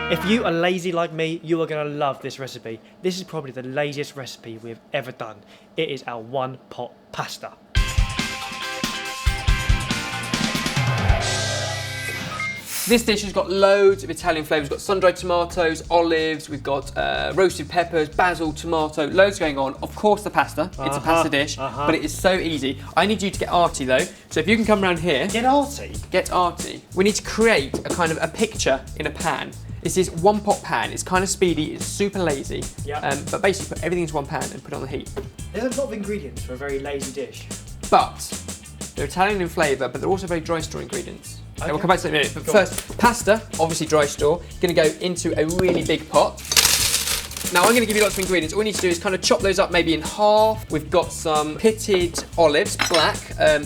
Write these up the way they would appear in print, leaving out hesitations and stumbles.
If you are lazy like me, you are going to love this recipe. This is probably the laziest recipe we've ever done. It is our one pot pasta. This dish has got loads of Italian flavours. We've got sun-dried tomatoes, olives, we've got roasted peppers, basil, tomato, loads going on. Of course the pasta, it's a pasta dish, but it is so easy. I need you to get arty though, so if you can come around here. Get arty? Get arty. We need to create a kind of a picture in a pan. This is one pot pan, it's kind of speedy, it's super lazy, but basically put everything into one pan and put it on the heat. There's a lot of ingredients for a very lazy dish. But they're Italian in flavour, but they're also very dry store ingredients. Okay, we'll come back to that in a minute. But first, pasta, obviously dry store, going to go into a really big pot. Now I'm going to give you lots of ingredients. All we need to do is kind of chop those up maybe in half. We've got some pitted olives, black,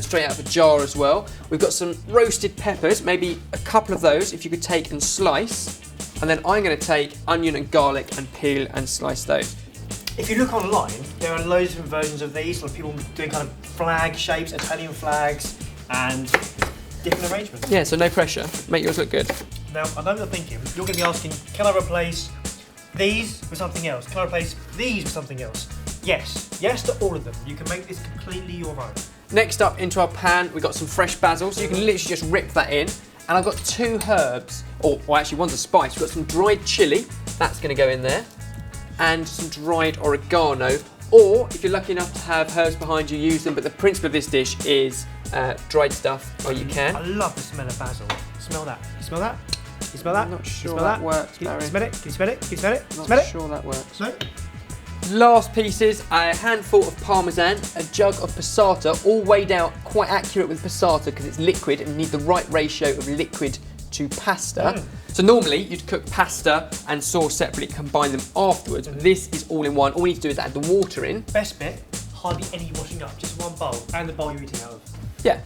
straight out of a jar as well. We've got some roasted peppers, maybe a couple of those if you could take and slice. And then I'm going to take onion and garlic and peel and slice those. If you look online, there are loads of different versions of these, like people doing kind of flag shapes, Italian flags, and different arrangements. Yeah, so no pressure. Make yours look good. Now, I know what you're thinking. You're going to be asking, can I replace these with something else? Can I replace these with something else? Yes. Yes to all of them. You can make this completely your own. Next up into our pan, we've got some fresh basil, so you can literally just rip that in. And I've got two herbs, or actually one's a spice. We've got some dried chilli, that's going to go in there, and some dried oregano. Or, if you're lucky enough to have herbs behind you, use them, but the principle of this dish is dried stuff where you can. I love the smell of basil. Smell that. You smell that? You smell that? I'm not sure that, that works, Barry. Can you smell it? Can you smell it? Can you smell it? Not smell it? sure that works. No? Last pieces, a handful of parmesan, a jug of passata, all weighed out quite accurate with passata because it's liquid and you need the right ratio of liquid to pasta. So normally you'd cook pasta and sauce separately, combine them afterwards, but this is all in one. All we need to do is add the water in. Best bit, hardly any washing up, just one bowl, and the bowl you're eating out of. Yeah,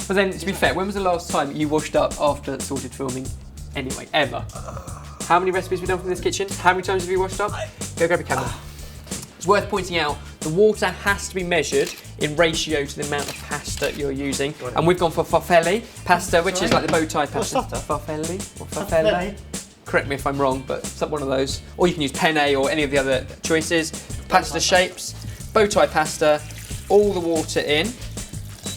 but then to be fair, when was the last time you washed up after sorted filming anyway, ever? How many recipes have we done from this kitchen? How many times have you washed up? Go grab your camera. It's worth pointing out, the water has to be measured in ratio to the amount of pasta you're using. And we've gone for farfalle pasta, which is like the bow tie pasta. Farfalle or farfalle? Correct me if I'm wrong, but it's one of those. Or you can use penne or any of the other choices. Pasta shapes, bow tie pasta, all the water in,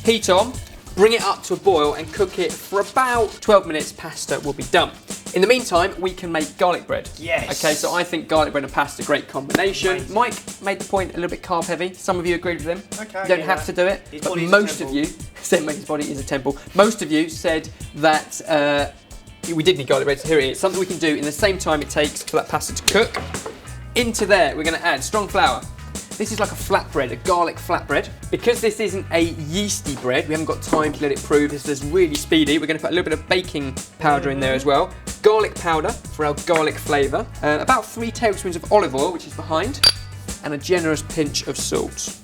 heat on, bring it up to a boil and cook it for about 12 minutes, pasta will be done. In the meantime, we can make garlic bread. Yes. Okay, so I think garlic bread and pasta, great combination. Amazing. Mike made the point a little bit carb heavy. Some of you agreed with him. Okay. You don't have to do it. But most of you said his body is a temple. Most of you said that we did need garlic bread, so here it is. Something we can do in the same time it takes for that pasta to cook. Into there, we're gonna add strong flour. This is like a flatbread, a garlic flatbread. Because this isn't a yeasty bread, we haven't got time to let it prove. This is really speedy. We're going to put a little bit of baking powder in there as well. Garlic powder for our garlic flavour. About 3 tablespoons of olive oil, which is behind. And a generous pinch of salt.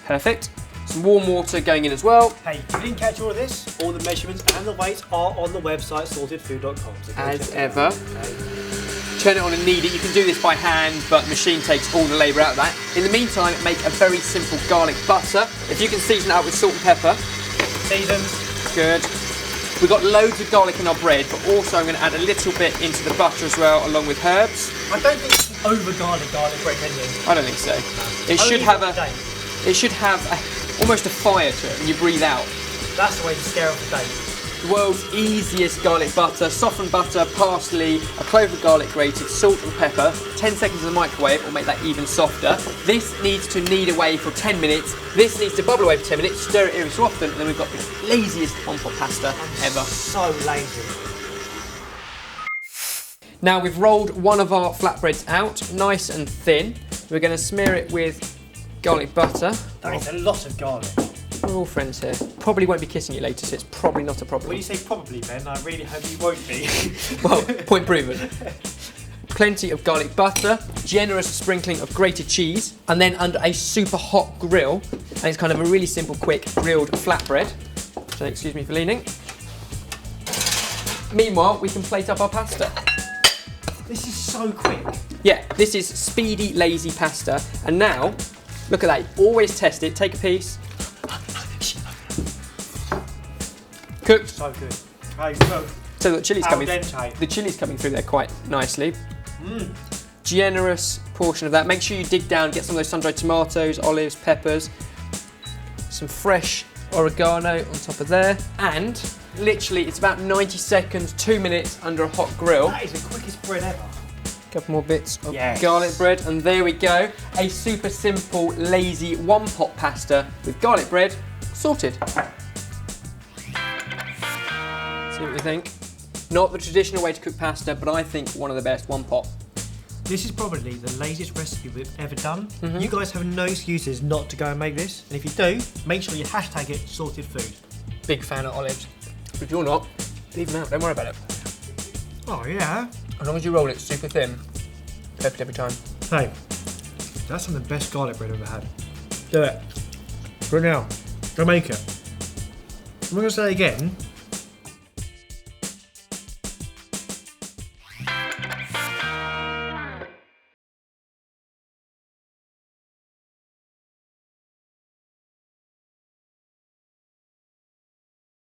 Perfect. Some warm water going in as well. Hey, if you didn't catch all of this, all the measurements and the weights are on the website sortedfood.com. So as ever. Turn it on and knead it. You can do this by hand, but the machine takes all the labour out of that. In the meantime, make a very simple garlic butter. If you can season it up with salt and pepper. Seasoned. Good. We've got loads of garlic in our bread, but also I'm going to add a little bit into the butter as well, along with herbs. I don't think it's over garlic bread, can you? I don't think so. No. It should have almost a fire to it when you breathe out. That's the way to scare off the date. The world's easiest garlic butter, softened butter, parsley, a clove of garlic grated, salt and pepper, 10 seconds in the microwave will make that even softer. This needs to knead away for 10 minutes. This needs to bubble away for 10 minutes, stir it every so often, and then we've got the laziest one-pot pasta ever. So lazy. Now we've rolled one of our flatbreads out, nice and thin. We're going to smear it with garlic butter. That is a lot of garlic. We're all friends here. Probably won't be kissing you later, so it's probably not a problem. When you say probably, Ben, I really hope you won't be. Well, point proven. Plenty of garlic butter, generous sprinkling of grated cheese, and then under a super hot grill, and it's kind of a really simple, quick grilled flatbread. So excuse me for leaning. Meanwhile, we can plate up our pasta. This is so quick. Yeah, this is speedy, lazy pasta. And now, look at that. Always test it. Take a piece. Cooked. So good. So the chili's coming. dente. The chili's coming through there quite nicely. Mm. Generous portion of that. Make sure you dig down, get some of those sun-dried tomatoes, olives, peppers, some fresh oregano on top of there, and literally it's about 90 seconds, 2 minutes under a hot grill. That is the quickest bread ever. Couple more bits of garlic bread, and there we go. A super simple, lazy one-pot pasta with garlic bread sorted. See what you think? Not the traditional way to cook pasta, but I think one of the best one-pot. This is probably the laziest recipe we've ever done. You guys have no excuses not to go and make this. And if you do, make sure you hashtag it sorted food. Big fan of olives. But if you're not, leave them out, don't worry about it. Oh yeah. As long as you roll it super thin, perfect every time. Hey, that's some of the best garlic bread I've ever had. Do it. Right now. Go make it. I'm going to say it again.